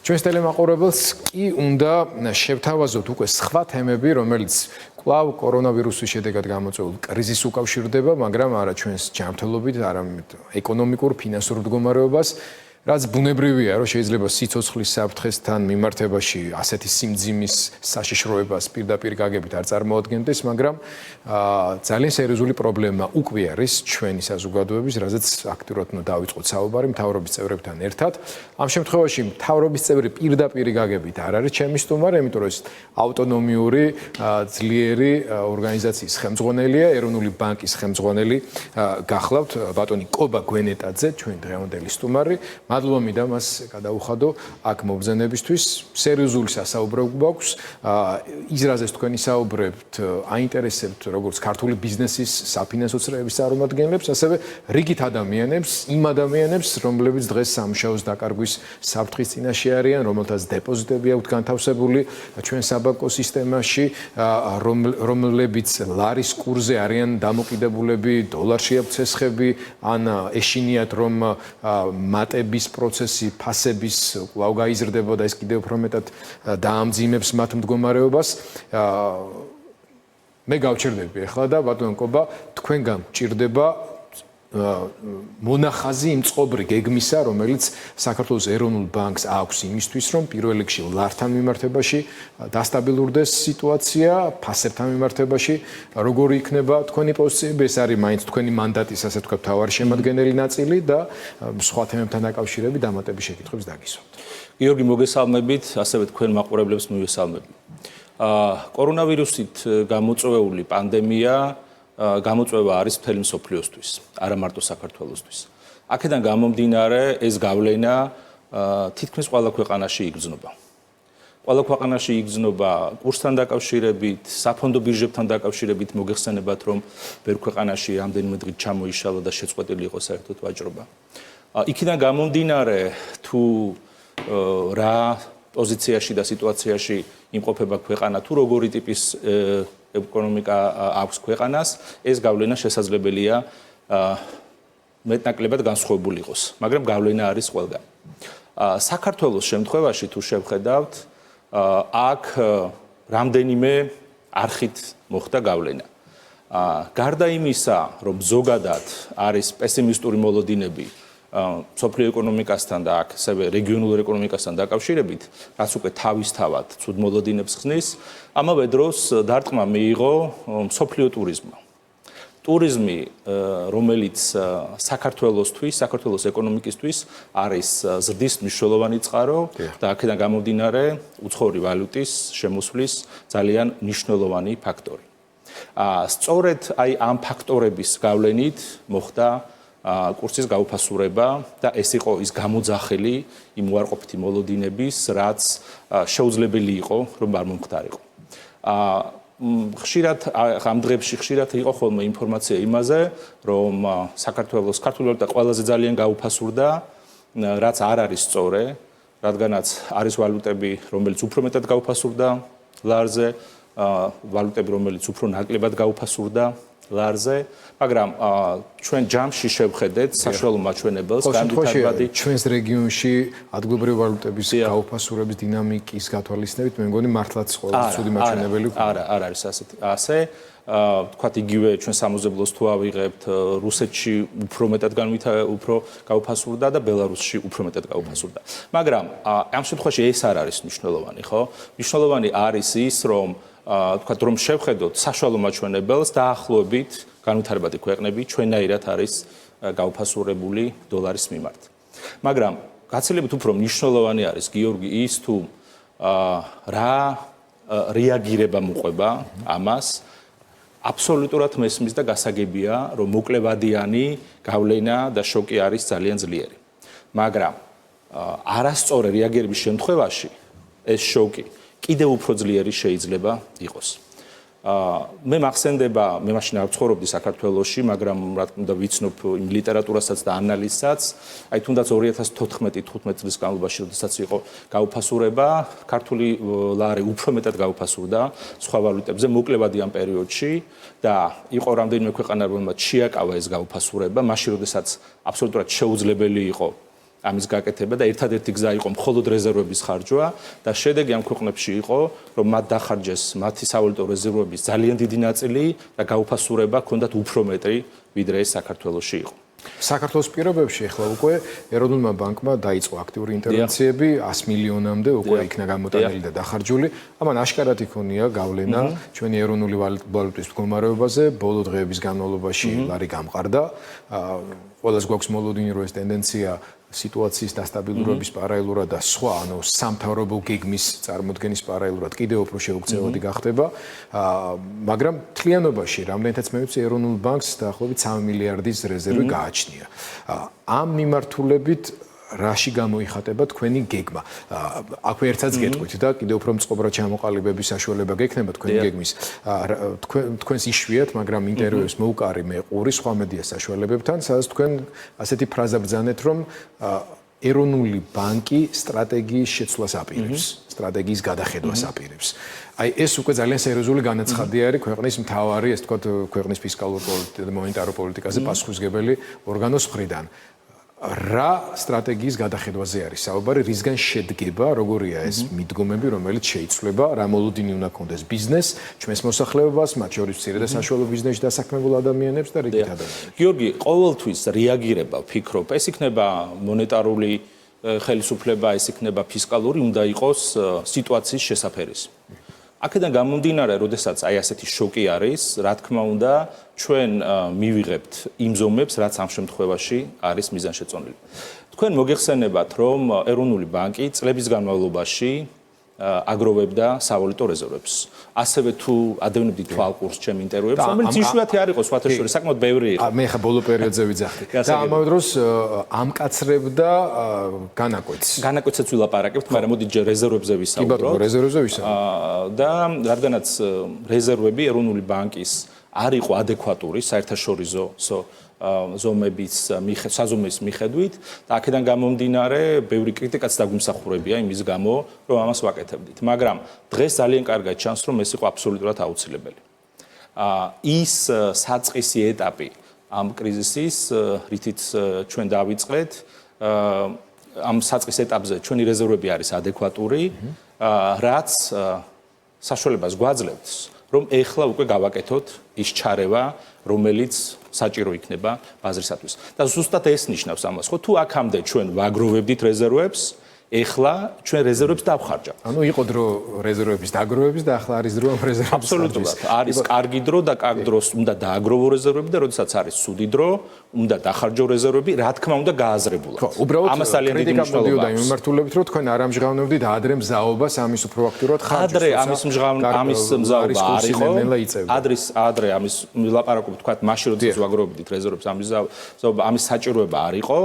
ჩვენს ტელემაყურებელს კი უნდა შევთავაზოთ უკვე სხვა თემები, რომელიც კვლავ კორონავირუსის შედეგად გამოწვეულ კრიზისს უკავშირდება, მაგრამ არა ჩვენს ჯანმრთელობით, არამედ ეკონომიკურ, ფინანსურ მდგომარეობას, რაც ბუნებრივია, რომ შეიძლება სიცოცხლის საფრთხესთან მიმართებაში ასეთი სიმძიმის საშიშროებას პირდაპირ გაგებით არ წარმოადგენდეს, მაგრამ ძალიან სერიოზული პრობლემა უკვე არის ჩვენი საზოგადოების, რაზეც აქტიურად უნდა დავიწყოთ საუბარი მთავრობის წევრებთან ერთად. ამ შემთხვევაში მთავრობის წევრი პირდაპირ გაგებით არ არის ჩემი სტუმარი, იმიტომ რომ ეს ავტონომიური ძლიერი ორგანიზაციის ხელმძღვანელია, ეროვნული ბანკის ხელმძღვანელი გახლავთ ბატონი კობა გვენეტაძე, ჩვენი დღევანდელი სტუმარი. მადლობა მინდა მას გადაუხადო აქ მობრძანებისთვის. სერიოზული სასაუბრები გვაქვს. ის რაზეც თქვენ ისაუბრებთ, აინტერესებთ როგორც ქართული ბიზნესის საფინანსო წრეების წარმომადგენლებს, ასევე რიგით ადამიანებს, იმ ადამიანებს, რომლებიც დღეს სამუშაოს დაკარგვის საფრთხის წინაშე არიან, რომელთაც დეპოზიტები აქვთ განთავსებული ჩვენ საბანკო სისტემაში, რომლებიც ლარის კურსზე არიან დამოკიდებულები, დოლარში აქვთ ცესხები, ან ეშინიათ რომ მატების პროცესი ფასების კვლავ გაიზრდება და ეს კიდევ უფრო მეტად დაამძიმებს მათ მდგომარეობას. მე გავჩერდები ახლა და ბატონო კობა, თქვენგან მჭირდება მონახაზი იმ წყობრი გეგმისა, რომელიც საქართველოს ეროვნულ ბანკს აქვს იმისთვის, რომ პირველ რიგში ლართან მიმართებაში დასტაბილურდეს სიტუაცია, ფასებთან მიმართებაში როგორი იქნება თქვენი პოზიციები, ეს არის მაინც თქვენი მანდატის, ასე ვთქვათ, მთავარი შემადგენელი ნაწილი და სხვა თემებთან დაკავშირებით დამატების შეკითხვებს დაგისვამთ. გიორგი, მოგესალმებით, ასევე თქვენ მაყურებლებს მივესალმები. კორონავირუსით გამოწვეული პანდემია გამოწვევა არის მთელი მსოფლიოსთვის, არა მარტო საქართველოსთვის. აქედან გამომდინარე, ეს გავლენა თითქმის ყველა ქვეყანაში იგრძნობა. ყველა ქვეყანაში იგრძნობა კურსთან დაკავშირებით, საფონდო ბირჟებთან დაკავშირებით, მოგეხსენებათ, რომ ბევრ ქვეყანაში რამდენიმე დღით ჩამოიშალა და შეწყვეტილი იყო საერთოდ ვაჭრობა. იქიდან გამომდინარე, თუ რა პოზიციაში და სიტუაციაში იმყოფება ქვეყანა, თუ როგორი ტიპის ეკონომიკა აქვს ქვეყანას, ეს გავლენა შესაძლებელია მეტნაკლებად განსხვავებული იყოს, მაგრამ გავლენა არის ყველგან. საქართველოს შემთხვევაში თუ შევხედავთ, აქ რამდენიმე არხით მოხდა გავლენა. გარდა იმისა, რომ ზოგადად არის პესიმისტური მოლოდინები სოფლიო ეკონომიკასთან და აქ ასევე რეგიონულ ეკონომიკასთან დაკავშირებით, რაც უკვე თავისთავად ცუდ მოლოდინებს ხსნის, ამავე დროს დარტყმა მიიღო სოფლიო ტურიზმმა. ტურიზმი, რომელიც საქართველოსთვის, საქართველოს ეკონომიკისთვის არის ზრდის მნიშვნელოვანი წყარო და აქედან გამომდინარე უცხოური ვალუტის შემოსვლის ძალიან მნიშვნელოვანი ფაქტორი. სწორედ აი ამ ფაქტორების გავლენით მოხდა კურსის გაუფასურება და ეს იყო ის გამოძახილი იმ უარყოფითი მოლოდინების, რაც შეუძლებელი იყო, რომ არ მომხდარიყო. ხშირად ამ დღეებში ხშირად იყო ხოლმე ინფორმაცია იმაზე, რომ საქართველოს ქართული ვალუტა ყველაზე ძალიან გაუფასურდა, რაც არ არის სწორი, რადგანაც არის ვალუტები, რომელიც უფრო მეტად გაუფასურდა ლარზე, ვალუტები, რომელიც უფრო ნაკლებად გაუფასურდა ლარზე, მაგრამ ჩვენ ჯამში შევხედეთ საშუალო მაჩვენებელს განვითარებადი ჩვენს რეგიონში ადგილობრივი ვალუტების გაუფასურების დინამიკის გათვალისწინებით, მე მგონი მართლაც ყოველთვის ცუდი მაჩვენებელი ვქონდა. არ არის ასე. თქვათ იგივე ჩვენ სამოზებლოს თუ ავიღებთ, რუსეთში უფრო მეტად უფრო გაუფასურდა და ბელარუსში უფრო მეტად გაუფასურდა. მაგრამ ამ შემთხვევაში ეს არ არის მნიშვნელოვანი, ხო? მნიშვნელოვანი არის ის, რომ თქვათ რომ შევხედოთ საშუალო მაჩვენებელს დაახლოებით განვითარებადი ქვეყნები ჩვენაირად არის გაუფასურებული დოლარის მიმართ. მაგრამ გაცილებით უფრო მნიშვნელოვანი არის გიორგი ის თუ რა რეაგირება მოყვება ამას აბსოლუტურად მესმის და გასაგებია რომ მოკლევადიანი გავლენა და შოკი არის ძალიან ძლიერი. მაგრამ არასწორი რეაგირების შემთხვევაში ეს შოკი კიდევ უფრო ძლიერი შეიძლება იყოს. მე მახსენდება, მე მაშინ არ ცხოვრობდი საქართველოში, მაგრამ რა თქმა უნდა ვიცნობ იმ ლიტერატურასაც და ანალიზსაც, აი თუნდაც 2014-15 წლის განმავლობაში, როდესაც იყო გაუფასურება, ქართული ლარი უფრო მეტად გაუფასურდა სხვა ვალუტებზე მოკლევადი ამ პერიოდში და იყო რამდენიმე ქვეყანა, რომელმაც შეაკავა ეს გაუფასურება, მაშინ როდესაც აბსოლუტურად შეუძლებელი იყო ამის გაკეთება და ერთადერთი გზა იყო მხოლოდ რეზერვების ხარჯვა და შედეგი ამ ქვეყნებში იყო, რომ მათ დახარჯეს მათი სავალუტო რეზერვების ძალიან დიდი ნაწილი და გაუფასურება ჰქონდათ უფრო მეტი, ვიდრე ეს საქართველოში იყო. საქართველოს პირობებში ახლა უკვე ეროვნულმა ბანკმა დაიწყო აქტიური ინტერვენციები 100 მილიონამდე უკვე იქნა გამოტანილი და დახარჯული. ამან აშკარად იქონია გავლენა ჩვენი ეროვნული ვალუტის მდგომარეობაზე, ბოლო დღეების განმავლობაში ლარი გამყარდა. ყველას გვაქვს მოლოდინი, რომ ეს ტენდენცია სიტუაციის დასტაბილურობის პარალელურად და სხვა, ანუ სამთავრობო გეგმის წარმოქმნის პარალელურად კიდევ უფრო შეუქცევადი გახდება. მაგრამ თლიანობაში, რამდენითაც მე ვიცი, ეროვნულ ბანკს დაახლოებით 3 მილიარდის რეზერვი გააჩნია. ამ მიმართულებით რაში გამოიხატება თქვენი გეგმა? აქვე ერთსაც გეტყვით და კიდევ უფრო მწყობრად ჩამოყალიბების საშუალება გექნება თქვენი გეგმის. თქვენს იშვიათ, მაგრამ ინტერვიუს მოუკარი მე ყური სხვა მედია საშუალებებთან, სადაც თქვენ ასეთი ფრაზა ბრძანეთ, რომ ეროვნული ბანკი სტრატეგიის შეცვლას აპირებს, სტრატეგიის გადახედვას აპირებს. აი ეს უკვე ძალიან სერიოზული განაცხადი არის ქვეყნის მთავარი, ეს თქვათ, ქვეყნის ფისკალურ და მონეტარო პოლიტიკაზე პასუხისმგებელი ორგანოს მხრიდან. რა სტრატეგიის გადახედვაზე არის საუბარი, რისგან შედგება, როგორია ეს მიდგომები, რომელიც შეიცვლება, რა მოლოდინი უნდა კონდეს ბიზნეს, ჩვენს მოსახლეობას, მათ შორის მცირე და საშუალო ბიზნესში დასაქმებულ ადამიანებს და რიგით ადამიანებს. გიორგი, ყოველთვის რეაგირება, ვფიქრობ, ეს იქნება მონეტარული ხელისუფლება, ეს იქნება ფისკალური, უნდა იყოს სიტუაციის შესაფერის. აქედან გამომდინარე, როდესაც აი ასეთი შოკი არის, რა თქმა უნდა, ჩვენ მივიღებთ იმ ზომებს, რაც ამ შემთხვევაში არის მიზანშეწონილი. თქვენ მოგეხსენებათ, რომ ეროვნული ბანკი წლების განმავლობაში აგროვებდა სავალუტო რეზერვებს. ასევე თუ ადევნებდი თვალყურს ჩემ ინტერვიუებს, რომელიც იშვიათი არ იყო სხვათა შორის, საკმაოდ ბევრი იყო. მე ხა ბოლო პერიოდზე ვიძახდი. და ამავე დროს ამკაცრებდა განაკვეთს. განაკვეთსაც ვილაპარაკებთ, მაგრამ მოდით ჯერ რეზერვებზე ვისაუბროთ. კი ბატონო, რეზერვებზე ვისაუბროთ. და რადგანაც რეზერვები ეროვნული ბანკის არ იყო ადეკვატური საერთაშორისო ზომების საზომის მიხედვით და აქედან გამომდინარე ბევრი კრიტიკაც დაგვიმსახურებია იმის გამო, რომ ამას ვაკეთებდით. მაგრამ დღეს ძალიან კარგად ჩანს, რომ ეს იყო აბსოლუტურად აუცილებელი. ის საწყისი ეტაპი ამ კრიზისის, რითიც ჩვენ დავიწყეთ, ამ საწყის ეტაპზე ჩვენი რეზერვები არის ადეკვატური, რაც საშუალებას გვაძლევს, რომ ეხლა უკვე გავაკეთოთ ის ჩარევა, რომელიც საჭირო იქნება ბაზრისათვის. და ზუსტად ეს ნიშნავს ამას, ხო, თუ აქამდე ჩვენ ვაგროვებდით რეზერვებს, ეხლა ჩვენ რეზერვებს დავხარჯავთ. ანუ იყო დრო რეზერვების დაგროვების და ახლა არის დრო ამ რეზერვების. აბსოლუტურად. არის კარგი დრო და კარგ დროს უნდა დააგროვო რეზერვები და როდესაც არის ცუდი დრო, უნდა დახარჯო რეზერვები, რა თქმა უნდა გააზრებულად. ხო, უბრალოდ ამას ძალიან დიდი კრიტიკა მნიშვნელობა მოდიოდა აქვს. იმ მიმართულებით, რომ თქვენ არ ამჟღავნებდით ადრე მზაობას ამის უფრო აქტიურად ხარჯს. ადრე ამის მზაობა არ იყო. ადრე ამის ვილაპარაკობთ, თქვა, მაშინ როდესაც ვაგროვებდით რეზერვებს, ამის საჭიროება არ იყო.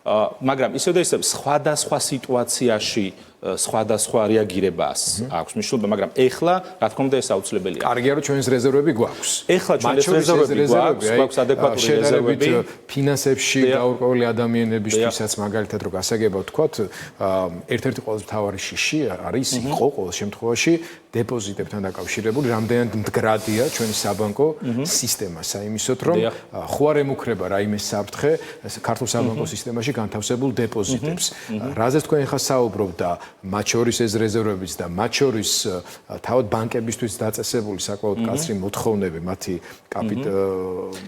მაგრამ ისევ და ისევ სხვადასხვა სიტუაციაში სხვადასხვა რეაგირებას აქვს მნიშვნელობა, მაგრამ ეხლა რა თქმა უნდა ეს აუცილებელია. კარგია რომ ჩვენს რეზერვები გვაქვს. ეხლა ჩვენს რეზერვები გვაქვს ადეკვატური რეზერვები ფინანსებში გაურკვეველი ადამიანებისთვისაც მაგალითად რო გასაგებად ვთქვათ, ერთ-ერთი ყველაზე მთავარი შიში არის იყო ყოველ შემთხვევაში დეპოზიტებთან დაკავშირებული, რამდენად მდგრადია ჩვენი საბანკო სისტემა, საიმისოთ რომ ხო არ ემუქრება რაიმე საფრთხე ქართულ საბანკო სისტემაში განთავსებულ დეპოზიტებს. რაზეც თქვენ ახლა საუბრობთ და მათ შორის ეს რეზერვებიც და მათ შორის თავად ბანკებისთვის დაწესებული საკმაოდ კაცრი მოთხოვნები მათი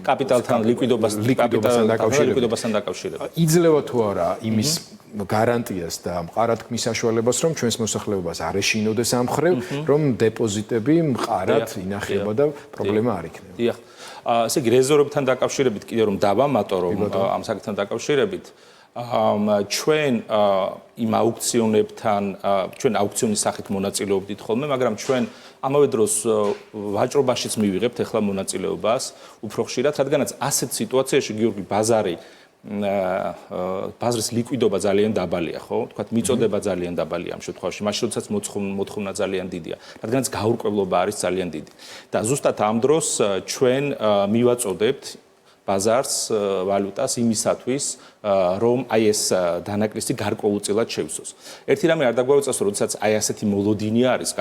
კაპიტალთან ლიკვიდობასთან დაკავშირებით. იძლევა თუ არა იმის გარანტიას და მყარად ქმნის საშუალებას, რომ ჩვენს მოსახლეობას არ ეშინოდეს ამ მხრივ, რომ დეპოზიტები მყარად ინახება და პრობლემა არ იქნება. დიახ. ესე იგი რეზერვებთან დაკავშირებით კიდე რომ დავამატო რომ ამ საკითხთან დაკავშირებით ჩვენ იმ აუქციონებთან ჩვენ აუქციონის სახით მონაწილეობდით ხოლმე, მაგრამ ჩვენ ამავე დროს ვაჭრობაშიც მივიღებთ ახლა მონაწილეობას უფრო ხშირად, რადგანაც ასეთ სიტუაციაში გიორგი ბაზრის ლიკვიდობა ძალიან დაბალია, ხო? თქვათ მიწოდება ძალიან დაბალია ამ შემთხვევაში, მაშინ როდესაც მოთხოვნა ძალიან დიდია, რადგანაც გაურკვევლობა არის ძალიან დიდი. და ზუსტად ამ დროს ჩვენ მივაწოდებთ ბაზარს, ვალუტას იმისათვის, რომ აი ეს დანაკლისი გარკვეულწილად შევსოს. ერთი რამე არ დაგვაუწევს, როდესაც აი ასეთი მოლოდინია არის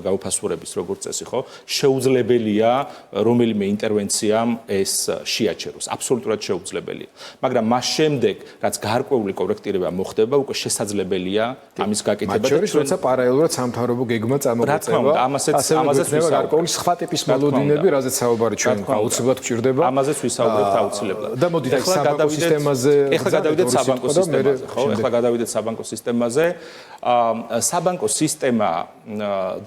გაუფასურების როგორც წესი, ხო? შეუძლებელია რომელიმე ინტერვენციამ ეს შეაჩეროს. აბსოლუტურად შეუძლებელია. მაგრამ მას შემდეგ, რაც გარკვეული კორექტირება მოხდება, უკვე შესაძლებელია ამის გაკეთება და ჩვენ როცა პარალელურად სამთავრობო გეგმა წამოგვეწევა, ამაზეც გარკვეული სხვა ტიპის მოლოდინები, რაზეც საუბარი ჩვენ აუცილებლად გვჭირდება. ამაზეც ვისაუბრებთ აუცილებლად. და მოდით აი საბანკო სისტემაზე ეხლა გადავიდეთ საბანკო სისტემაზე, ხო? ეხლა გადავიდეთ საბანკო სისტემაზე. საბანკო სისტემა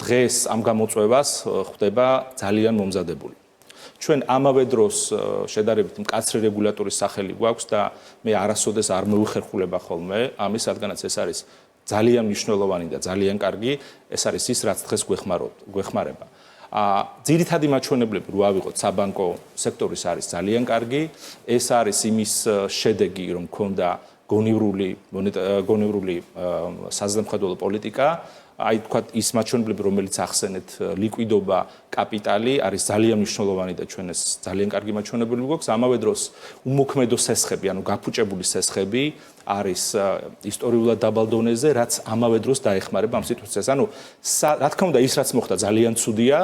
დღეს ამ გამოწვევას ხვდება ძალიან მომზადებული. ჩვენ ამავე დროს შედარებით მკაცრი რეგულატორის სახელი გვაქვს და მე არასოდეს არ მოვიხერხულება ხოლმე ამის, რადგანაც ეს არის ძალიან მნიშვნელოვანი და ძალიან კარგი, ეს არის ის, რაც დღეს გვეხმარება. ძირითადი მაჩვენებლები რო ავიღოთ საბანკო სექტორის არის ძალიან კარგი. ეს არის იმის შედეგი, რომ ქონდა გონივრული საზემხედველო პოლიტიკა. აი თქვათ ის მაჩვენებლები, რომელიც ახსენეთ, ლიკვიდობა, კაპიტალი არის ძალიან მნიშვნელოვანი და ჩვენ ეს ძალიან კარგი მაჩვენებლები გვაქვს. ამავე დროს უმოქმედო სესხები, ანუ გაფუჭებული სესხები არის ისტორიულად დაბალ დონეზე, რაც ამავე დროს დაეხმარება ამ სიტუაციას. ანუ რა თქმა უნდა, ის რაც მოხდა ძალიან ცუდია.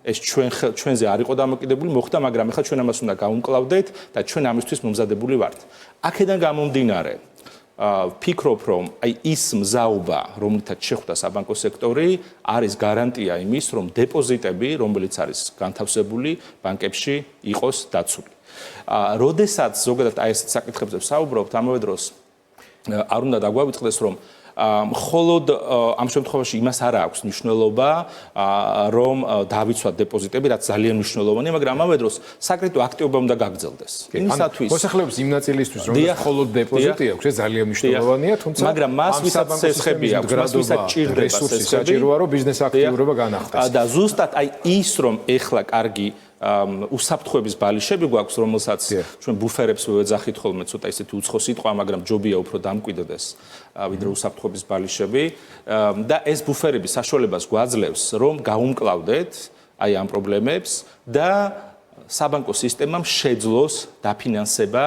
ეს ჩვენზე არ იყო დამოკიდებული, მოხდა, მაგრამ ეხლა ჩვენ ამას უნდა გავუმკლავდეთ და ჩვენ ამისთვის მომზადებული ვართ. აქედან გამომდინარე, ვფიქრობ, რომ აი ის მზაობა, რომლითაც შეხვდა საბანკო სექტორი, არის გარანტია იმის, რომ დეპოზიტები, რომელიც არის განთავსებული ბანკებში, იყოს დაცული. როდესაც ზოგადად აი ესეთ საკითხებზე ვსაუბრობთ, ამავე დროს არ უნდა დაგვავიწყდეს, რომ მხოლოდ ამ შემთხვევაში იმას არ აქვს მნიშვნელობა, რომ დავიცვათ დეპოზიტები, რაც ძალიან მნიშვნელოვანია, მაგრამ ამავე დროს საკრედიტო აქტივობა უნდა გაგრძელდეს. იმისათვის მოსახლეობის იმ ნაწილისთვის, რომ მხოლოდ დეპოზიტი აქვს, ეს ძალიან მნიშვნელოვანია, თუმცა მაგრამ მას ვისაც სესხები აქვს, მას ვისაც ჭირდება სესხები, საჭიროა, რომ ბიზნეს აქტიურობა განახდეს. და ზუსტად აი ის, რომ ეხლა კარგი უსაფრთხოების ბალიშები გვაქვს, რომელსაც ჩვენ ბუფერებს ვეძახით ხოლმე, ცოტა ისეთი უცხო სიტყვა, მაგრამ ჯობია უფრო დამკვიდრდეს, ვიდრე უსაფრთხოების ბალიშები და ეს ბუფერები საშუალებას გვაძლევს, რომ გაუმკლავდეთ აი ამ პრობლემებს და საბანკო სისტემამ შეძლოს დაფინანსება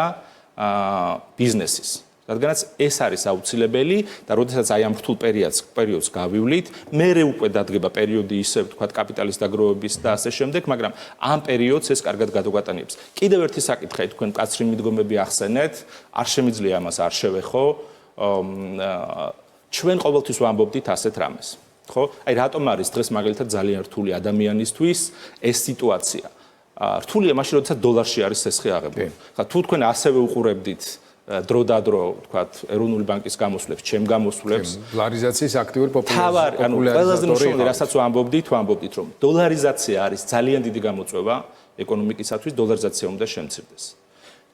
ბიზნესის. რადგანაც ეს არის აუცილებელი და როდესაც აი ამ რთულ პერიოდს გავივლით, მერე უკვე დადგება პერიოდი ისე ვთქვათ კაპიტალის დაგროვების და ასე შემდეგ, მაგრამ ამ პერიოდს ეს კარგად გადაგვატანებს. კიდევ ერთი საკითხი, თქვენ მკაცრი მიდგომები ახსენეთ, არ შემიძლია ამას არ შევეხო. ჩვენ ყოველთვის ვამბობდით ასეთ რამეს, ხო? აი რატომ არის დღეს მაგალითად ძალიან რთული ადამიანისთვის ეს სიტუაცია? რთულია მაშინ, როდესაც დოლარში არის სესხი აღებული. ხა თუ თქვენ ასევე უყურებდით დრო და დრო, ვთქვათ, ეროვნული ბანკის გამოსვლებს, ჩემ გამოსვლებს, დოლარიზაციის აქტიური პოპულარიზატორი. ანუ ყველაზე მნიშვნელოვანი, რასაც ვამბობდით, რომ დოლარიზაცია არის ძალიან დიდი გამოწვევა ეკონომიკისათვის, დოლარიზაცია უნდა შემცირდეს.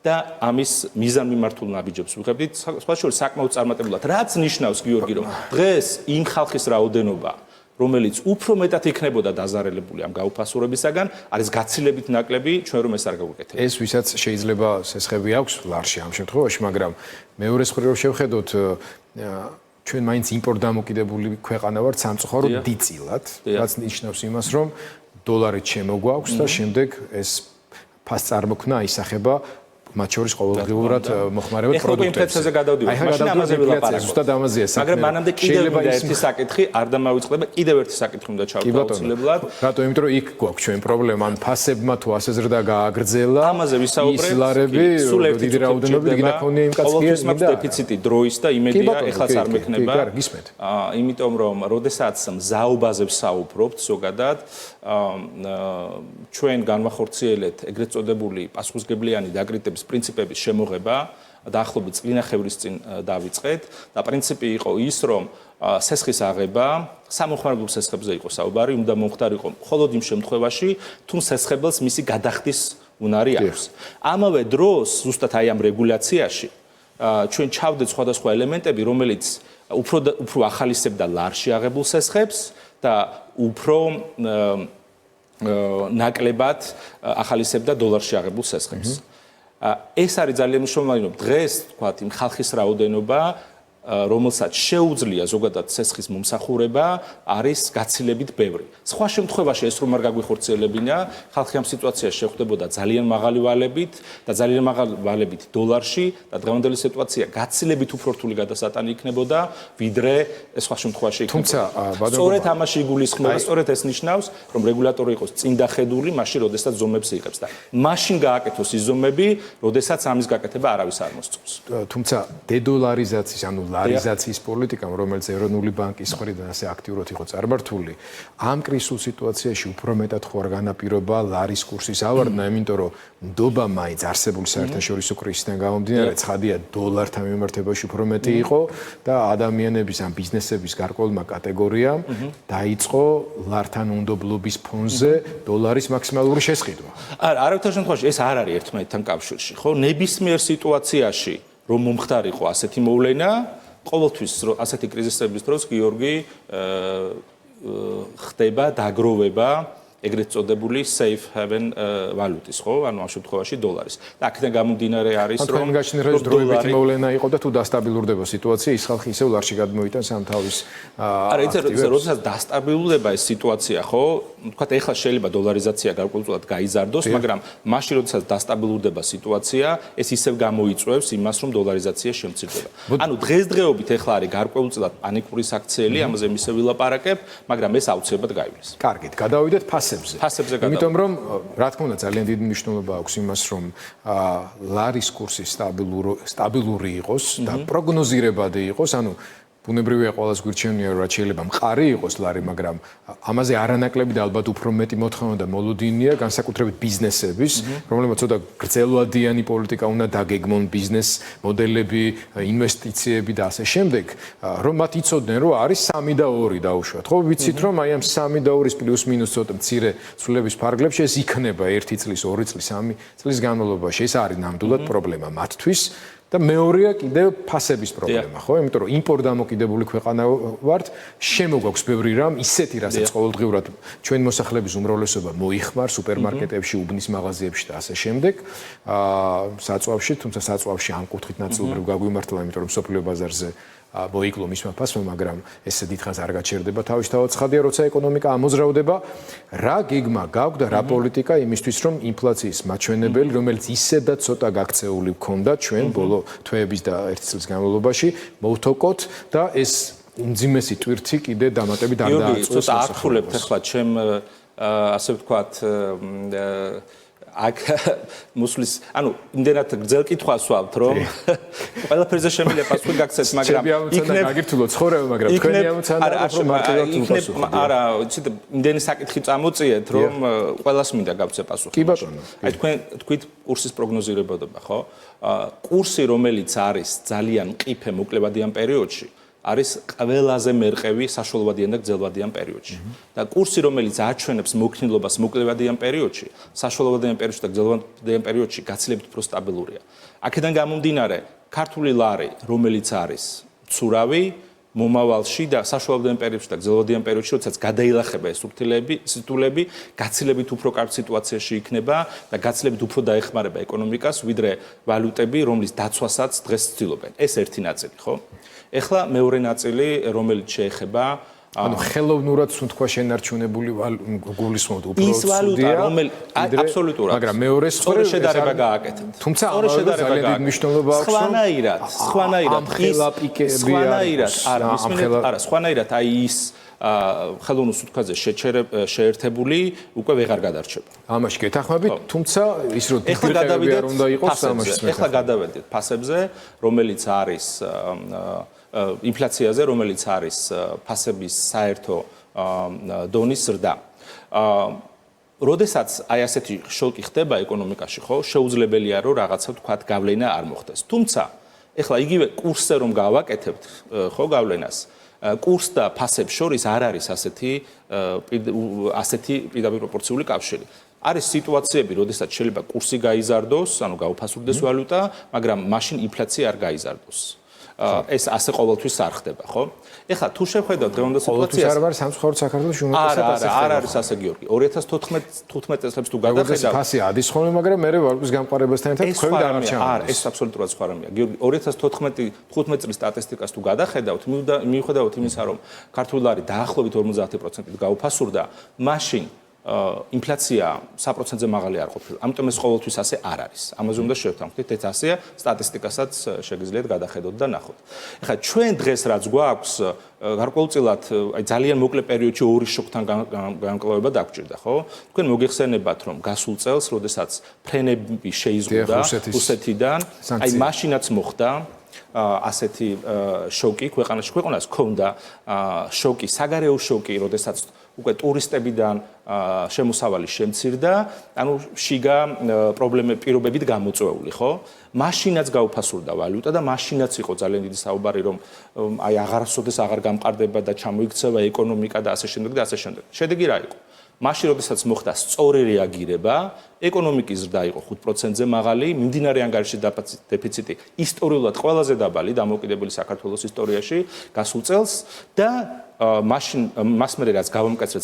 და ამის მიზანმიმართულ ნაბიჯებს ვიღებდით, სხვა შორის საკმაოდ წარმატებულად. რაც ნიშნავს, გიორგი, რომ დღეს იმ ხალხის რაოდენობა, რომელიც უფრო მეტად იქნებოდა დაზარალებული ამ გაუფასურებისაგან, არის გაცილებით ნაკლები, ჩვენ რომ ეს არ გავუკეთებთ. ეს ვისაც შეიძლება სესხები აქვს ლარში ამ შემთხვევაში, მაგრამ მეორე მხრივ შევხედოთ, ჩვენ მაინც იმპორტ დამოკიდებული ქვეყანა ვართ სამწუხარო დიდწილად, რაც ნიშნავს იმას, რომ დოლარით შემოგვაქვს და შემდეგ ეს ფასწარმოქმნა აისახება მათ შორის ყოველდღიურად მოხმარებად პროდუქტებს. ეხლა ინფლაციაზე გადავდივართ. მაშინ ამაზე ვილაპარაკოთ. ზუსტად ამაზეა საქმე. მაგრამ მანამდე კიდევ ერთი საკითხი არ დამავიწყდება, კიდევ ერთი საკითხი უნდა ჩავთვალოთ აუცილებლად. რატო? იმიტომ რომ იქ გვაქვს ჩვენ პრობლემა, ან ფასებმა თუ ასე ზრდა გააგრძელა. ამაზე ვისაუბრებთ. ის ლარები დიდი რაოდენობით იქ დაქონია იმ კაცკია. ყოველთვის მაქვს დეფიციტი დროის და იმედია ეხლაც არ მექნება. გისმენთ. იმიტომ რომ როდესაც მზაობაზე ვსაუბრობთ ზოგადად, ჩვენ განვახორციელეთ ეგრეთ წოდებული პასუხისმგებლიანი დაკრიტების პრინციპების შემოღება დაახლოებით წლინახევრის წინ დავიწყეთ და პრინციპი იყო ის, რომ სესხის აღება სამოხმარებულ სესხებზე იყო საუბარი, უნდა მომხდარიყო მხოლოდ იმ შემთხვევაში, თუ სესხებელს მისი გადახდის უნარი აქვს. ამავე დროს, ზუსტად აი ამ რეგულაციაში ჩვენ ჩავდეთ სხვადასხვა ელემენტები, რომელიც უფრო ახალისებდა ლარში აღებულ სესხებს და უფრო ნაკლებად ახალისებდა დოლარში აღებულ სესხებს. ეს არის ძალიან მნიშვნელოვანი, რომ დღეს, თქვათ, იმ ხალხის რაოდენობა რომელსაც შეუძლია ზოგადად ცესხის მომსახურება, არის გაცილებით ბევრი. სხვა შემთხვევაში ეს რომ არ გაგვიხორციელებინა, ხალხი ამ სიტუაციაში შეხვდებოდა ძალიან მაღალი ვალებით და ძალიან მაღალი ვალებით დოლარში და დღევანდელი სიტუაცია გაცილებით უფრო რთული გადასატანი იქნებოდა, ვიდრე სხვა შემთხვევაში იქნებოდა. სწორედ ამაში იგულისხმება, სწორედ ეს ნიშნავს, რომ რეგულატორი იყოს წინდახედული, მაშინ, როდესაც ზომებს იღებს და მაშინ გააკეთოს ის ზომები, როდესაც ამის გაკეთება არავის არ მოსწონს. თუმცა დედოლარიზაციის, ანუ ლარიზაციის პოლიტიკამ, რომელიც ეროვნული ბანკის მხრიდან ასე აქტიურად იყო წარმართული, ამ კრიზისულ სიტუაციაში უფრო მეტად ხო არ განაპირობა ლარის კურსის ავარდნა, იმიტომ რომ ნდობა მაინც არსებული საერთაშორისო კრიზისიდან გამომდინარე, ცხადია დოლართან მიმართებაში უფრო მეტი იყო და ადამიანების ან ბიზნესების გარკვეულმა კატეგორიამ დაიწყო ლართან უნდობლობის ფონზე დოლარის მაქსიმალური შესყიდვა. არავითარ შემთხვევაში ეს არ არის ერთმანეთთან კავშირში, ხო? ნებისმიერ სიტუაციაში რომ მომხდარიყო ასეთი მოვლენა, ყოველთვის ასეთი კრიზისების დროს გიორგი ხდება დაგროვება ეგრეთ წოდებული safe haven ვალუტის, ხო? ანუ ამ შემთხვევაში დოლარის. და აქედან გამომდინარე არის რომ დროებითი მოვლენა იყო და თუ დასტაბილურდება სიტუაცია, ის ხალხი ისევ ლარში გადმოიტანს ამ თავის არა, როდესაც დასტაბილურდება ეს სიტუაცია, ხო? თქვათ ეხლა შეიძლება დოლარიზაცია გარკვეულწილად გაიზარდოს, მაგრამ მაშინ როდესაც დასტაბილურდება სიტუაცია, ეს ისევ გამოიწვევს იმას, რომ დოლარიზაცია შემცირდება. ანუ დღესდღეობით ეხლა არის გარკვეულწილად პანიკური საქციელი, ამაზე მისე ვილაპარაკებ, მაგრამ ეს აუცილებლად გაივლის. კარგით, გადავიდეთ ფასებზე. იმიტომ რომ რა თქმა უნდა ძალიან დიდი მნიშვნელობა აქვს იმას, რომ ლარის კურსი სტაბილური იყოს და პროგნოზირებადი იყოს, ანუ ბუნებრივია ყოველას გვირჩევნია რომ რაც შეიძლება მყარი იყოს ლარი, მაგრამ ამაზე არანაკლები და ალბათ უფრო მეტი მოთხოვნა და მოლოდინია განსაკუთრებით ბიზნესების, რომლებიც ცოტა გრძელვადიანი პოლიტიკა უნდა დაგეგმონ, ბიზნეს მოდელები, ინვესტიციები და ასე შემდეგ, რომ მათ იცოდნენ რომ არის 3 და 2 დაუშვათ. ხო, ვიცით რომ აი ამ 3 და 2-ის პლუს მინუს ცოტა მცირე ცვლილების ფარგლებში ეს იქნება 1 წლის, 2 წლის, 3 წლის განმავლობაში. ეს არის ნამდვილად პრობლემა მათთვის. და მეორეა კიდევ ფასების პრობლემა, ხო? იმიტომ რომ იმპორტ დამოკიდებული ქვეყანა ვართ, შემოგვაქვს ბევრი რამ, ისეთი რასაც ყოველდღიურად ჩვენ მოსახლეობის უმრავლესობა მოიხმარ სუპერმარკეტებში, უბნის მაღაზიებში და ასე შემდეგ. საწვავში, თუმცა საწვავში ამ კუთხით ნაწილობრივ გაგვიმართლა, იმიტომ რომ სოფლიო ბაზარზე მოიკლო მისმა ფასმა, მაგრამ ესე დიდხანს არ გაჩერდება თავისთავად. ცხადია, როცა ეკონომიკა ამოძრავდება, რა გეგმა გაქვს და რა პოლიტიკა იმისთვის, რომ ინფლაციის მაჩვენებელი, რომელიც ისედაც ცოტა გაქცეული გქონდა ჩვენ ბოლო თვეების და 1 წლის განმავლობაში, მოვთოკოთ და ეს უმძიმესი ტვირთი კიდე დამატებით არ დააწყვეტს. გიორგი, ცოტა აკრულებთ ახლა ჩემ ასე ვთქვათ აქ მოსulis, ანუ იმდენად გრძელ კითხვას ვსვამთ, რომ ყველაფერზე შემიძლია პასუხი გაგცეთ, მაგრამ იქნებ გაგირთულო ცხოვრება, მაგრამ თქვენი ამოცანა უფრო მარტივად უპასუხო. არა, იცით, იმდენი საკითხი წამოწიეთ, რომ ყველას მინდა გავცე პასუხი. კი ბატონო. აი თქვენ თქვით კურსის პროგნოზირებადება, ხო? კურსი, რომელიც არის ძალიან მყიფე მოკლევადიან პერიოდში, არის ყველაზე მერყევი საშუალოვადიან და გრძელვადიან პერიოდში. და კურსი, რომელიც აჩვენებს მოქნილობას მოკლევადიან პერიოდში, საშუალოვადიან პერიოდში და გრძელვადიან პერიოდში გაცილებით უფრო სტაბილურია. აქედან გამომდინარე, ქართული ლარი, რომელიც არის მცურავი, მომავალში და საშუალოვადიან პერიოდში და გრძელვადიან პერიოდში, როდესაც გადაილახება ეს სირთულეები, გაცილებით უფრო კარგ სიტუაციაში იქნება და გაცილებით უფრო დაეხმარება ეკონომიკას, ვიდრე ვალუტები, რომლის დაცვასაც დღეს ცდილობენ. ეს ერთი ნაწილი, ხო? ეხლა მეორე ნაწილი, რომელიც შეეხება ანუ ხელოვნურად სუნთქვა შენარჩუნებული გულისხმობთ უფრო ის ვალუტა, რომელიც აბსოლუტურად, მაგრამ მეორე სწორი შედარება გააკეთეთ. თუმცა ამაზე ძალიან დიდი მნიშვნელობა აქვს. სხვანაირად, სხვანაირად აი ის ხელოვნურ სუნთქვაზე შეერთებული უკვე ვეღარ გადარჩება. ამაში გეთანხმებით, თუმცა ის რომ დიფერენცირება არ უნდა იყოს ამაში. ეხლა გადავედით ფასებზე, რომელიც არის ინფლაციაზე, რომელიც არის ფასების საერთო დონის ზრდა. როდესაც აი ასეთი შოკი ხდება ეკონომიკაში, ხო, შეუძლებელია რომ რაღაცა თქვათ გავლენა არ მოხდეს. თუმცა ეხლა იგივე კურსზე რომ გავაკეთებთ, ხო, გავლენას, კურს და ფასებს შორის არ არის ასეთი პირდაპირ პროპორციული კავშირი. არის სიტუაციები, როდესაც შეიძლება კურსი გაიზარდოს, ანუ გაუფასურდეს ვალუტა, მაგრამ მაშინ ინფლაცია არ გაიზარდოს. ეს ასე ყოველთვის არ ხდება, ხო? ეხლა თუ შევხედავთ დღევანდელ ყოველთვის სიტუაციას არ არის სამწუხაროდ საქართველოს არ არის ასე გიორგი 2015 წლებს თუ გადახედავთ ფასი ადის ხოლმე მაგრამ მე ვარგვის გამყარებასთან ერთად თქვენ დაგარჩენთ არა ეს აბსოლუტურად სხვა რამეა გიორგი 2015 წლის სტატისტიკას თუ გადახედავთ მიუხედავად იმისა რომ ქართული ლარი დაახლოებით 50%-ით გაუფასურდა მაშინ ინფლაცია 3%-ზე მაღალი არ ყოფილა. ამიტომ ეს ყოველთვის ასე არ არის. ამაზე უნდა შევთანხმდით, ეს ასეა, სტატისტიკასაც შეგიძლიათ გადახედოთ და ნახოთ. ეხლა ჩვენ დღეს რაც გვაქვს, გარკვეულწილად, აი ძალიან მოკლე პერიოდში ორი შოკთან განკლავება დაგჭირდა, ხო? თქვენ მოგეხსენებათ, რომ გასულ წელს, როდესაც ფრენები შეიზღუდა რუსეთიდან, აი მაშინაც მოხდა ასეთი შოკი ქვეყანას ჰქონდა შოკი, საგარეო შოკი, როდესაც უკვე ტურისტებიდან შემოსავალი შემცირდა, ანუ შიგა პირობებით გამოწვეული, ხო? მაშინაც გაუფასურდა ვალუტა და მაშინაც იყო ძალიან დიდი საუბარი, რომ აი აღარასოდეს აღარ გამყარდება და ჩამოიქცევა ეკონომიკა და ასე შემდეგ და ასე შემდეგ. შედეგი რა იყო? მაშინ, როდესაც მოხდა სწორი რეაგირება, ეკონომიკის ზრდა იყო 5%-ზე მაღალი, მიმდინარე ანგარიშის დეფიციტი ისტორიულად ყველაზე დაბალი დამოუკიდებელი საქართველოს ისტორიაში გასულ წელს და მაშინ მას მერე რაც გავამკაცრეთ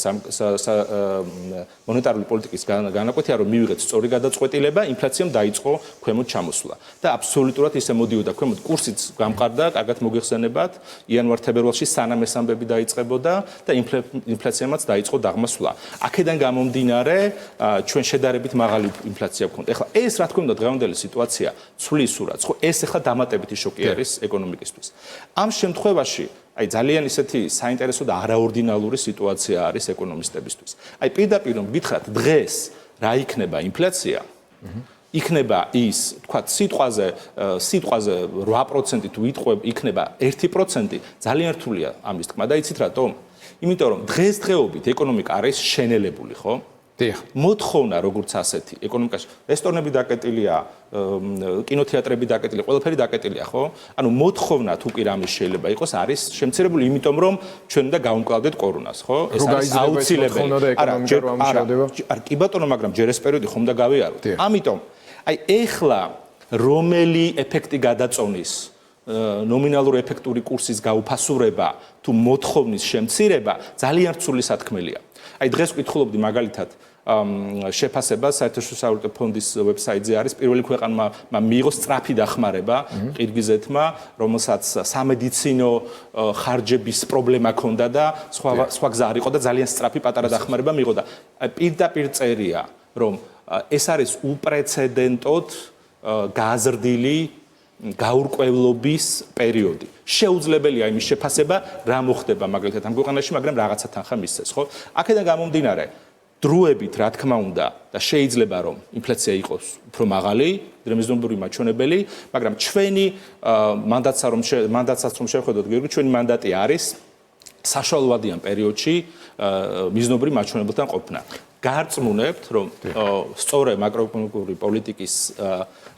მონეტარული პოლიტიკის განაკვეთია რომ მივიღეთ სწორი გადაწყვეტილება, ინფლაციამ დაიწყო ქვემოთ ჩამოსვლა და აბსოლუტურად ისე მოდიოდა ქვემოთ, კურსიც გამყარდა, კარგად მოგეხსენებათ, იანვარ-თებერვალში სანამ ეს ამბები დაიწყებოდა და ინფლაციამაც დაიწყო დაღმასვლა. აქედან გამომდინარე ჩვენ შედარებით მაღალი ინფლაცია გვქონდა. ეხლა ეს რა თქმა უნდა დღევანდელი სიტუაცია ცვლის სურათს, ხო ეს ეხლა დამატებითი შოკი არის ეკონომიკისთვის. ამ შემთხვევაში აი ძალიან ისეთი საინტერესო და არაორდინალური სიტუაცია არის ეკონომისტებისთვის. აი პირდაპირ რომ გითხრათ დღეს რა იქნება ინფლაცია? იქნება ის, თქვა სიტყვაზე 8% თუ იქნება 1%, ძალიან რთულია ამის თქმა და იცით რატომ? იმიტომ რომ დღესდღეობით ეკონომიკა არის შენელებული, ხო? მოთხოვნა როგორც ასეთი ეკონომიკაში რესტორნები დაკეტილია, კინოთეატრები დაკეტილია, ყველაფერი დაკეტილია, ხო? ანუ მოთხოვნა თუ კი რამე შეიძლება იყოს არის შემცირებული, იმიტომ რომ ჩვენ უნდა გავუმკლავდეთ კორონას, ხო? ეს არის აუცილებელი. არა, კი ბატონო, მაგრამ ჯერ ეს პერიოდი ხომ და გავიაროთ. ამიტომ აი ეხლა რომელი ეფექტი გადაწონის ნომინალური ეფექტური კურსის გაუფასურება თუ მოთხოვნის შემცირება ძალიან რთული სათქმელია. აი დღეს ვკითხულობდი მაგალითად შეფასება საერთაშორისო სავალუტო ფონდის ვებსაიტზე არის პირველი ქვეყანმა მიიღო სწრაფი დახმარება ყირგიზეთმა, რომელსაც სამედიცინო ხარჯების პრობლემა ჰქონდა და სხვა გზა არ იყო და ძალიან სწრაფი პატარა დახმარება მიიღო და პირდაპირ წერია, რომ ეს არის უპრეცედენტოდ გაზრდილი გაურკვევლობის პერიოდი. შეუძლებელია იმის შეფასება, რა მოხდება მაგალითად ამ ქვეყანაში, მაგრამ რაღაცა თანხა მისცეს, ხო? აქედან გამომდინარე, დროებით, რა თქმა უნდა, და შეიძლება რომ ინფლაცია იყოს უფრო მაღალი, მიზნობური მაჩვენებელი, მაგრამ ჩვენი მანდატსაც რომ შევხედოთ, გიორგი, ჩვენი მანდატი არის საშუალოვადიან პერიოდში მიზნობრი მაჩვენებელთან ყოფნა. გარწმუნებთ, რომ სწორი მაკროეკონომიკური პოლიტიკის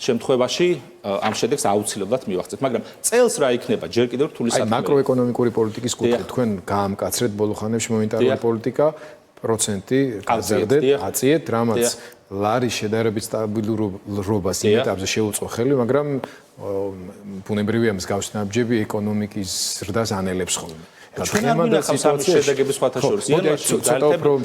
შემთხვევაში ამ შედეგს აუცილებლად მივახცეთ, მაგრამ წელს რა იქნება ჯერ კიდევ რთული საქმეა. მაკროეკონომიკური პოლიტიკის კუთხით თქვენ გაამკაცრეთ ბოლო ხანებში მონეტარული პოლიტიკა პროცენტი გაზარდეთ, აწიეთ, რამაც ლარის შედარებით სტაბილურობას იმ ეტაპზე შეუწყო ხელი, მაგრამ ბუნებრივია მსგავსი ნაბიჯები ეკონომიკის ზრდას ანელებს ხოლმე. ჩვენ არ მინახავს ამ შედეგების სხვათა შორის.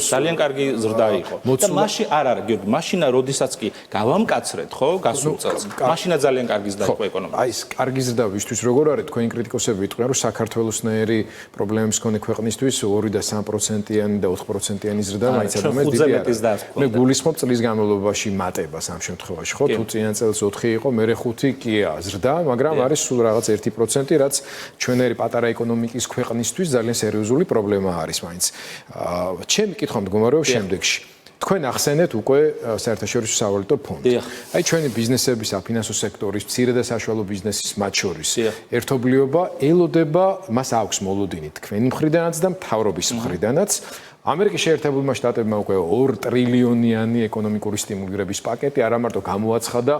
ძალიან კარგი ზრდა იყო. და მაშინ არა, გიორგი, მაშინა როდესაც კი გავამკაცრეთ, ხო, გასულ წელს. მაშინა ძალიან კარგი ზრდა იყო ეკონომიკაში. აი ეს კარგი ზრდა ვისთვის როგორ არის? თქვენი კრიტიკოსები იტყვიან, რომ საქართველოსნაირი პრობლემების მქონე ქვეყნისთვის 2 და 3%-იანი და 4%-იანი ზრდა მაინც ამას დიდი არის. მე გულისხმობ წლის განმავლობაში მატებას ამ შემთხვევაში, ხო? თუ წინა წელს 4 იყო, მერე 5 კია ზრდა, მაგრამ არის სულ რაღაც 1%, რაც ჩვენერი პატარა ეკონომიკის ქვეყნის ძალიან სერიოზული პრობლემა არის მაინც. ჩემი კითხვა მდგომარეობს შემდეგში. თქვენ ახსენეთ უკვე საერთაშორისო სავალუტო ფონდი. აი ჩვენი ბიზნესების, საფინანსო სექტორის, მცირე და საშუალო ბიზნესის მათ შორის ერთობლიობა ელოდება, მას აქვს მოლოდინი თქვენი მხრიდანაც და მთავრობის მხრიდანაც. ამერიკის შეერთებულმა შტატებმა უკვე 2 ტრილიონიანი ეკონომიკური სტიმულირების პაკეტი არა მარტო გამოაცხადა,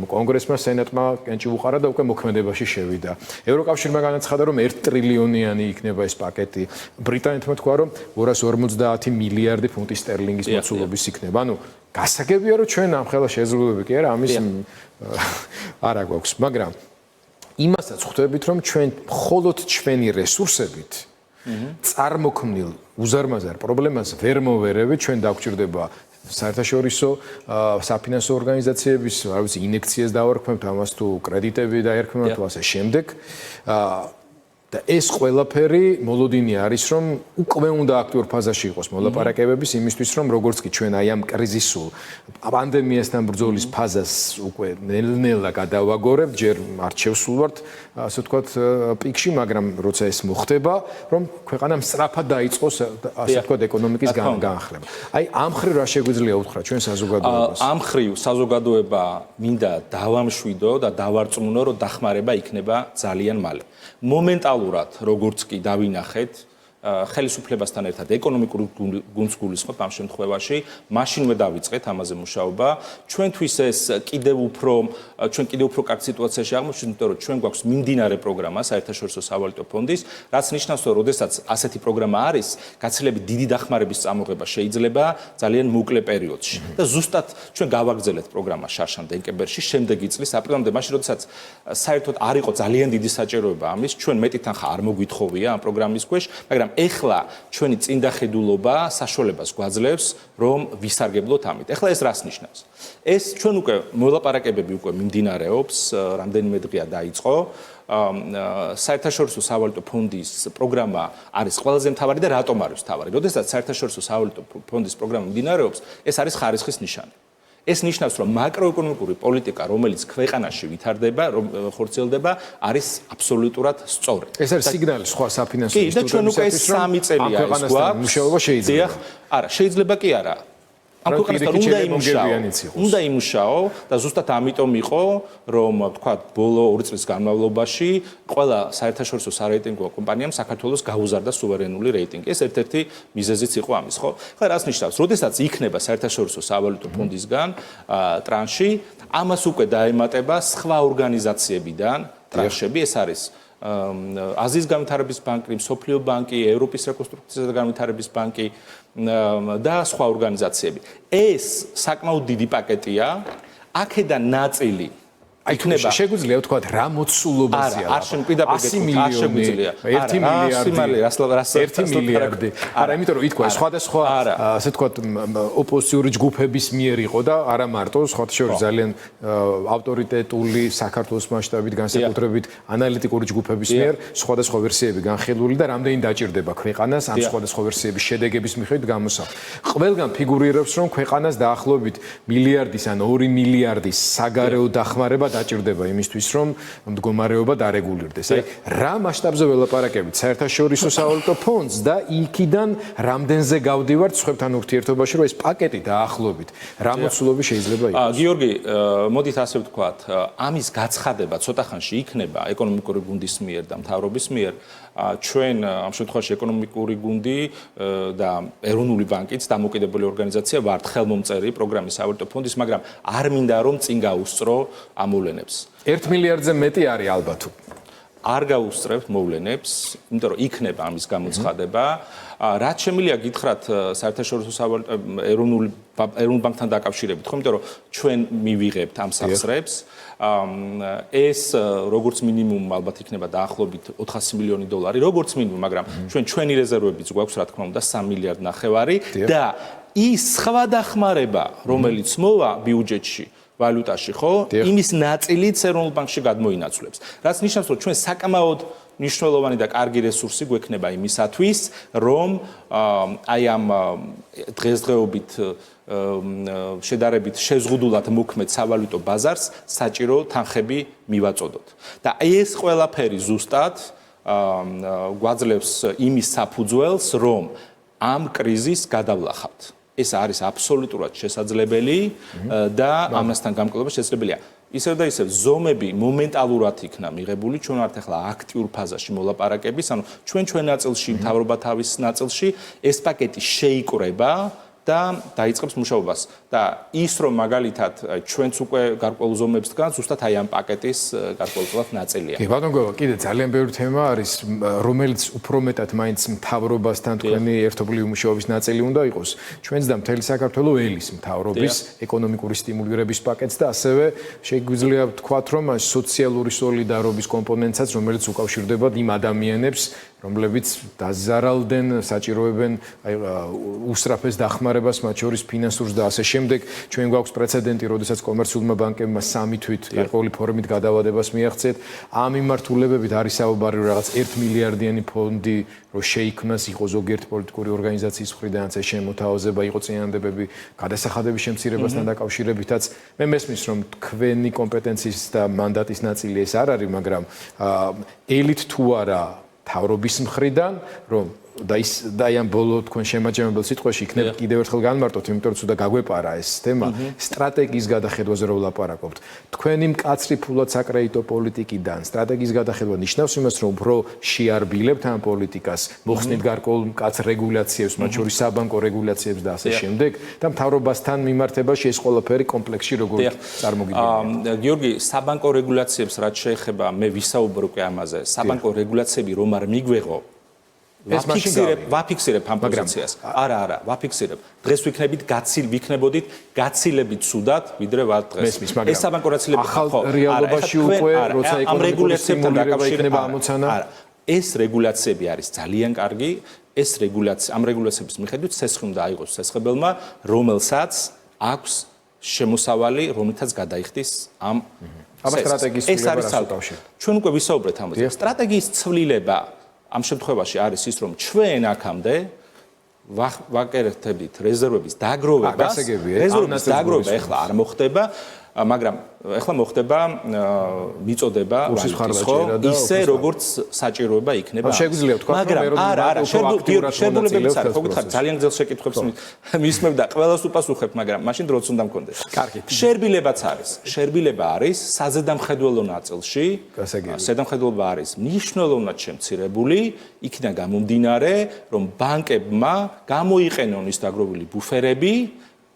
კონგრესმა, სენატმა კენჭი უყარა და უკვე მოქმედებაში შევიდა. ევროკავშირმა განაცხადა, რომ 1 ტრილიონიანი იქნება ეს პაკეტი. ბრიტანეთმა თქვა, რომ 250 მილიარდი ფუნტი სტერლინგის მოცულობის იქნება. ანუ გასაგებია, რომ ჩვენ ამ ხელა შეზღუდვები კი არა, ამის არა გვაქვს, მაგრამ იმასაც ხვდებით, რომ ჩვენ მხოლოდ ჩვენი რესურსებით წარმოქმნილ უზარმაზარ პრობლემას ვერ მოვერევით, ჩვენ დაგვჭირდება საერთაშორისო საფინანსო ორგანიზაციების, რა ვიცი, ინექციას დავარქმევთ, ამას თუ კრედიტები დაერქმევთ, თუ ასე შემდეგ. და ეს ყველაფერი მოლოდინი არის, რომ უკვე უნდა აქტიურ ფაზაში იყოს მოლაპარაკებების იმისთვის, რომ როგორც კი ჩვენ აი ამ კრიზისულ პანდემიასთან ბრძოლის ფაზას უკვე ნელ-ნელა გადავაგორებთ, ჯერ არ შევსულვართ, ასე ვთქვათ, პიკში, მაგრამ როცა ეს მოხდება, რომ ქვეყანამ სწრაფად დაიწყოს, ასე ვთქვათ, ეკონომიკის განახლება. აი ამ ხრივ რა შეგვიძლია უთხრა ჩვენ საზოგადოებას? ამ ხრივ საზოგადოება მინდა დავამშვიდო და დავარწმუნო, რომ დახმარება იქნება ძალიან მალე. მომენტალურად როგორც კი დავინახეთ ხელისუფლებასთან ერთად ეკონომიკური გუნდს გულისხმობ ამ შემთხვევაში, მაშინვე დავიწყეთ ამაზე მუშაობა. ჩვენთვის ეს კიდევ უფრო კარგ სიტუაციაში აღმოჩნდით, იმიტომ რომ ჩვენ გვაქვს მიმდინარე პროგრამა საერთაშორისო სავალუტო ფონდის, რაც ნიშნავს, რომ როდესაც ასეთი პროგრამა არის, გაცილებით დიდი დახმარების წამოღება შეიძლება ძალიან მოკლე პერიოდში. და ზუსტად ჩვენ გავაგრძელებთ პროგრამა შარშან დეკემბერში, შემდეგი წლის აპრილამდე, მაშინ როდესაც საერთოდ არ იყო ძალიან დიდი საჭიროება ამის, ჩვენ მეტი თანხა არ მოგვითხოვია ამ პროგრამის ქვეშ, მაგრამ ეხლა ჩვენი წინდახედულობა საშუალებას გვაძლევს, რომ ვისარგებლოთ ამით. ეხლა ეს რას ნიშნავს? ეს ჩვენ უკვე მოლაპარაკებები უკვე მიმდინარეობს, რამდენიმე დღეა დაიწყო. საერთაშორისო სავალუტო ფონდის პროგრამა არის ყველაზე მთავარი და რატომ არის მთავარი? როდესაც საერთაშორისო სავალუტო ფონდის პროგრამა მიმდინარეობს, ეს არის ხარისხის ნიშანი. ეს ნიშნავს, რომ მაკროეკონომიკური პოლიტიკა, რომელიც ქვეყანაში ვითარდება, ხორციელდება, არის აბსოლუტურად სწორი. ეს არის სიგნალი სხვა საფინანსო ინსტიტუტებისათვის, და ჩვენ უკვე 3 წელია ეს გვაქვს. მუშაობა შეიძლება. არა, შეიძლება კი არა. ამ ქვეყანასთან უნდა იმუშაო და ზუსტად ამიტომ იყო, რომ თქვა ბოლო 2 წლის განმავლობაში ყველა საერთაშორისო სარეიტინგო კომპანიამ საქართველოს გაუზარდა სუვერენული რეიტინგი. ეს ერთ-ერთი მიზეზიც იყო ამის, ხო? ხლა რას ნიშნავს? როდესაც იქნება საერთაშორისო სავალუტო ფონდისგან ტრანში, ამას უკვე დაემატება სხვა ორგანიზაციებიდან ტრანშები, ეს არის აზიის განვითარების ბანკი, მსოფლიო ბანკი, ევროპის რეკონსტრუქციის და განვითარების ბანკი და სხვა ორგანიზაციები. ეს საკმაოდ დიდი პაკეტია. აქედან ნაწილი იქნება შეგვიძლია ვთქვათ რა მოცულობაზეა არ შემკვიდრებია 100 მილიონი 1 მილიარდი 1 მილიარდი არა იმიტომ რომ ითქვა სხვადასხვა ასე ვთქვათ ოპოზიციური ჯგუფების მიერ იყო და არა მარტო სხვათა შორის ძალიან ავტორიტეტული საქართველოს მასშტაბით განსაკუთრებით ანალიტიკური ჯგუფების მიერ სხვადასხვა ვერსიები განხილული და რამდენი დაჭირდება ქვეყანას ამ სხვადასხვა ვერსიების შედეგების მიხედვით გამოსავ. ყველგან ფიგურირებს რომ ქვეყანას დაახლოებით მილიარდის ან 2 მილიარდის საგარეო დახმარება დაჭირდება იმისთვის, რომ მდგომარეობა დარეგულირდეს. აი, რა მასშტაბზე ველაპარაკებით? საერთაშორისო სავალუტო ფონდს და იქიდან რამდენზე გავდივართ სხვებთან ურთიერთობაში, რომ ეს პაკეტი დაახლოებით რა მოცულობი შეიძლება იყოს? გიორგი, მოდით ასე ვთქვათ, ამის გაცხადება ცოტა ხანში იქნება ეკონომიკური გუნდის მიერ და მთავრობის მიერ. ჩვენ ამ შემთხვევაში ეკონომიკური გუნდი და ეროვნული ბანკიც დამოუკიდებელი ორგანიზაცია ვართ ხელმომწერი პროგრამის სავალუტო ფონდის, მაგრამ არ მინდა რომ წინ გაუსწრო ამოვლენებს. 1 მილიარდზე მეტი არის ალბათ. არ გაუსწრებთ მოვლენებს, იმიტომ რომ იქნება ამის გამოცხადება. რაც შემიძლია გითხრათ საერთაშორისო სავალუტო ეროვნულ ბანკთან დაკავშირებით, ხო, იმიტომ რომ ჩვენ მივიღებთ ამ სახსრებს. ეს როგორც მინიმუმ ალბათ იქნება დაახლოებით 400 მილიონი დოლარი, როგორც მინიმუმ, მაგრამ ჩვენი რეზერვებიც გვაქვს, რა თქმა უნდა, 3 მილიარდ ნახევარი და ის სხვა დახმარება, რომელიც მოვა ბიუჯეტში ვალუტაში, ხო? იმის ნაწილიც ეროვნულ ბანკში გადმოინაცვლებს. რაც ნიშნავს, რომ ჩვენ საკმაოდ მნიშვნელოვანი და კარგი რესურსი გვექნება იმისათვის, რომ აი ამ დღესდღეობით შედარებით შეზღუდულად მოქმედ სავალუტო ბაზარს საჭირო თანხები მივაწოდოთ. და ეს ყველაფერი ზუსტად გვაძლევს იმის საფუძველს, რომ ამ კრიზისს გადავლახავთ. ეს არის აბსოლუტურად შესაძლებელი და ამასთან გამკლობა შესაძლებელია. ისევ და ისევ ზომები მომენტალურად იქნა მიღებული, ჩვენ ვართ ახლა აქტიურ ფაზაში მოლაპარაკების, ანუ ჩვენ ნაწილში, მთავრობა თავის ნაწილში, ეს პაკეტი შეიკრება და დაიწყებს მუშაობას და ის რომ მაგალითად ჩვენც უკვე გარკვეულ ზომებს დგას ზუსტად აი ამ პაკეტის გარკვეულწილად ნაწილია. კი ბატონო გოგო, კიდე ძალიან ბევრი თემა არის, რომელიც უფრო მეტად მაინც მთავრობასთან თქვენი ერთობლივი მუშაობის ნაწილი უნდა იყოს. ჩვენც და მთელი საქართველოს ელის მთავრობის ეკონომიკური სტიმულირების პაკეტს და ასევე შეგვიძლია ვთქვათ, რომ სოციალური სოლიდარობის კომპონენტსაც, რომელიც უკავშირდება იმ ადამიანებს, რომლებიც დაზარალდნენ, საჭიროებენ უსწრაფეს დახმარებას, მათ შორის ფინანსურს და ასე შემდეგ. ჩვენ გვაქვს პრეცედენტი, როდესაც კომერციულმა ბანკებმა 3 თვით გარკვეული ფორმით გადავადებას მიაღწიეთ. ამ მიმართულებებით არის საუბარი რაღაც 1 მილიარდიანი ფონდი, რომ შეიქმნას, იყო ზოგიერთი პოლიტიკური ორგანიზაციის მხრიდან ეს შემოთავაზება, იყო წინადადებები გადასახადების შემცირებასთან დაკავშირებითაც. მე მესმის, რომ თქვენი კომპეტენციის და მანდატის ნაწილი ეს არ არის, მაგრამ ელით თუ არა თავრობის მხრიდან, რომ და ამ ბოლო თქვენ შემაჯამებელ სიტყვაში იქნება კიდევ ერთხელ განმარტოთ, იმიტომ რომ ცუდა გაგვეპარა ეს თემა, სტრატეგიის გადახედვაზე რომ ვლაპარაკობთ. თქვენი მკაცრი ფულად საკრედიტო პოლიტიკიდან სტრატეგიის გადახედვა ნიშნავს იმას, რომ უფრო შეარბილებთ ამ პოლიტიკას, მოხსნით გარკვეულ მკაც რეგულაციებს, მათ შორის საბანკო რეგულაციებს და ასე შემდეგ და მთავრობასთან მიმართებაში ეს ყველაფერი კომპლექსში როგორ წარმოგიდგენია. გიორგი, საბანკო რეგულაციებს რაც შეეხება, მე ვისაუბრ უკვე ამაზე. საბანკო რეგულაციები რომ არ მიგვეღო ვაფიქსირებ ამ პოზიციას. არა, ვაფიქსირებ. დღეს ვიქნებოდით გაცილებით ცუდად, ვიდრე ვარ დღეს. ეს საბანკო რეგულაციები ახალ რეალობაში უკვე როცა ეკონომიკური სტიმულირება იქნება ამოცანა. ეს რეგულაციები არის ძალიან კარგი. ეს ამ რეგულაციების მიხედვით ცესხი უნდა აიღოს ცესხებელმა, რომელსაც აქვს შემოსავალი, რომელთაც გადაიხდის ამ სტრატეგიის ცვლილება. ჩვენ უკვე ვისაუბრეთ ამაზე. სტრატეგიის ცვლილება ამ შემთხვევაში არის ის, რომ ჩვენ აქამდე ვაკეთებდით რეზერვების დაგროვებას, რეზერვების დაგროვება ეხლა არ მოხდება, მაგრამ ეხლა მოხდება მიწოდება ისე როგორც საჭიროება იქნება. შეგვიძლია ვთქვათ, მაგრამ არა, შეგულებებიც არის, ხო გითხარით, ძალიან გზელ შეკითხვებს მისმევ და ყველას უპასუხებ, მაგრამ მაშინ დროც უნდა მქონდეს. კარგი. შერბილებაც არის. შერბილება არის საზედამხედველო ნაწილში. ზედამხედველობა არის მნიშვნელოვნად შემცირებული, იქიდან გამომდინარე, რომ ბანკებმა გამოიყენონ ის დაგროვილი ბუფერები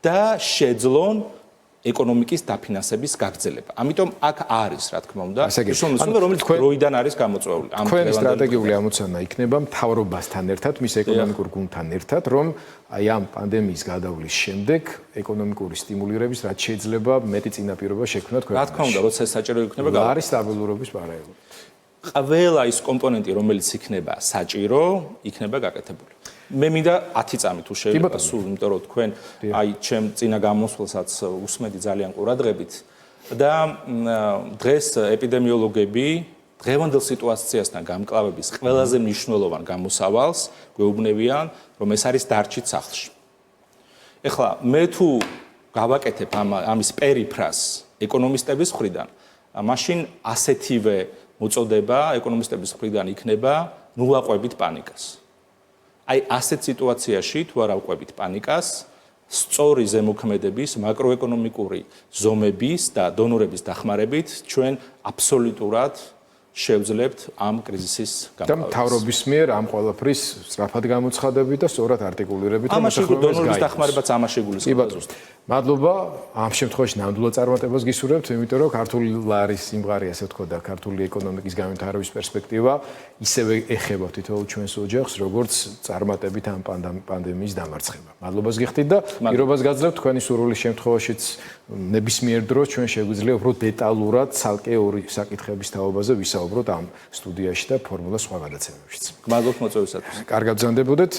და შეძლონ ეკონომიკის დაფინანსების გაგრძელება. ამიტომ აქ არის, რა თქმა უნდა, ისომოსული, რომელიც დროიდან არის გამოწვეული. თქვენი სტრატეგიული ამოცანა იქნება მთავრობასთან ერთად, მის ეკონომიკურ გუნდთან ერთად, რომ აი ამ პანდემიის გადავლის შემდეგ ეკონომიკური სტიმულირების რაც შეიძლება მეტი წინაპირობა შექმნათ ქვეყანაში. რა თქმა უნდა, როცა ეს საჭირო იქნება, არის სტაბილურობის პარალელი. ყველა ის კომპონენტი, რომელიც იქნება საჭირო, იქნება გაკეთებული. მე მინდა 10 წამი თუ შეიძლება სულ, იმიტომ რომ თქვენ აი ჩემ წინა გამოსვლასაც უსმედი ძალიან ყურადღებით და დღეს ეპიდემიოლოგები დღევანდელ სიტუაციასთან გამკლავების ყველაზე მნიშვნელოვან გამოსავალს გვეუბნებიან, რომ ეს არის დარჩით სახლში. ეხლა მე თუ გავაკეთებ ამის პერიფრას ეკონომისტების მხრიდან, მაშინ ასეთივე მოწოდება ეკონომისტების მხრიდან იქნება ნუ ვაყვებით პანიკას. აი ასეთ სიტუაციაში თუ არ ავყვებით პანიკას, სწორი ზემოქმედების, მაკროეკონომიკური ზომების და დონორების დახმარებით ჩვენ აბსოლუტურად შევძლებთ ამ კრიზისის გამყარებას. და მთავრობის მიერ ამ ყველაფრის სწრაფად გამოცხადებით და სწორად არტიკულირებით ამაში დონორების დახმარებაც ამაში გულისხმობს ზუსტად. მადლობა. ამ შემთხვევაში ნამდვილად წარმატებას გისურვებთ, იმიტომ რომ ქართული ლარის სიმღერა, ასე ვთქვა და ქართული ეკონომიკის განვითარების პერსპექტივა ისევე ეხება თითოეულ ჩვენს ოჯახს, როგორც წარმატებით ამ პანდემიის დამარცხება. მადლობას გიხდით და პირობას გაძლევთ თქვენი სურვილის შემთხვევაშიც ნებისმიერ დროს ჩვენ შეგვიძლია უფრო დეტალურად ცალკე ორი საკითხების თაობაზე ვისაუბროთ ამ სტუდიაში და ფორმულა სხვა გადაცემებშიც. მადლობთ მოწვევისათვის. კარგად ბრძანდებოდეთ.